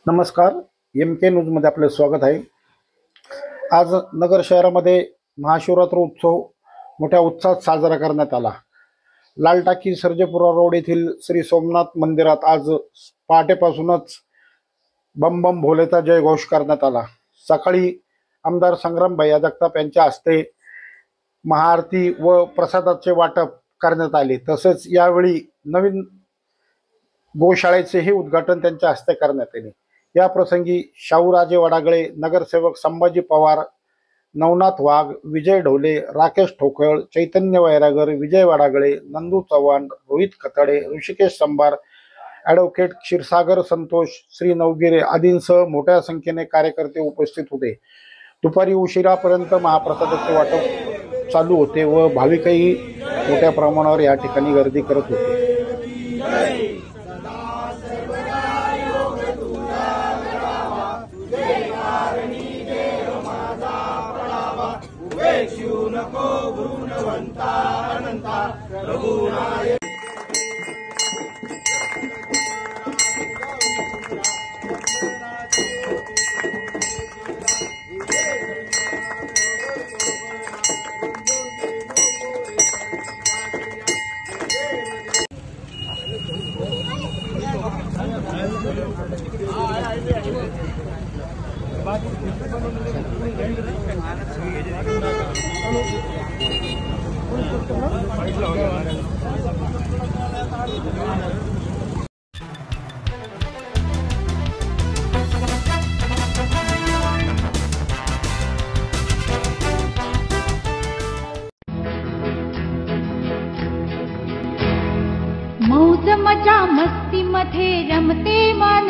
नमस्कार. MK न्यूजमध्ये आपले स्वागत आहे. आज नगर शहरामध्ये महाशिवरात्र उत्सव मोठ्या उत्साहात साजरा करण्यात आला. लाल टाकी सर्जेपुरा रोड येथील श्री सोमनाथ मंदिरात आज पहाटेपासूनच बम बम भोलेचा जयघोष करण्यात आला. सकाळी आमदार संग्रामभाई जगताप यांच्या हस्ते महाआरती व प्रसादाचे वाटप करण्यात आले. तसेच यावेळी नवीन गोशाळेचेही उद्घाटन त्यांच्या हस्ते करण्यात आले. या प्रसंगी शाहूराजे वडागळे, नगरसेवक संभाजी पवार, नवनाथ वाघ, विजय ढोले, राकेश ठोकळ, चैतन्य वैरागर, विजय वडागळे, नंदू चव्हाण, रोहित खताडे, ऋषिकेश संभार, ॲडव्होकेट क्षीरसागर संतोष, श्री नवगिरे आदींसह मोठ्या संख्येने कार्यकर्ते उपस्थित होते. दुपारी उशिरापर्यंत महाप्रसादाचे वाटप चालू होते व भाविकही मोठ्या प्रमाणावर या ठिकाणी गर्दी करत होते. मौज मजा मस्ती मध्ये रमते मन,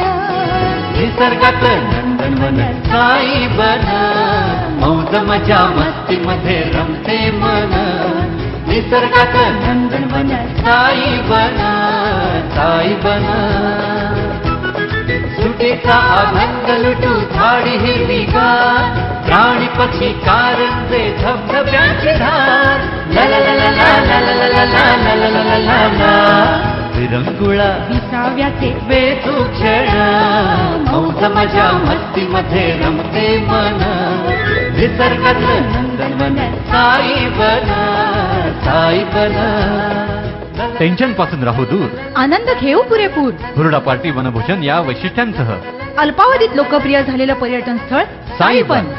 निसर्गात नंदनवन साई बन. मौज मजा मस्ती मध्ये रमते मन, निसर्गात नंदनवन साई बन. साई बन सुटीचा आनंद लुटू झाडी हिरवीगार, प्राणी पक्षी कारंजे धबधब्याची धार. ला ला ला ला ला ला ला ला ला ला ला ला ला ला विरंगुळा विसाव्याचे वेचू क्षण. मौज मजा मस्ती मध्ये रमते मन, निसर्गात नंदनवन साई बन. साई बन टेन्शन पासून राहू दूर, आनंद घेऊ पुरेपूर. हुरडा पार्टी वनभोजन या वैशिष्ट्यांसह अल्पावधीत लोकप्रिय झालेलं पर्यटन स्थळ साईबन.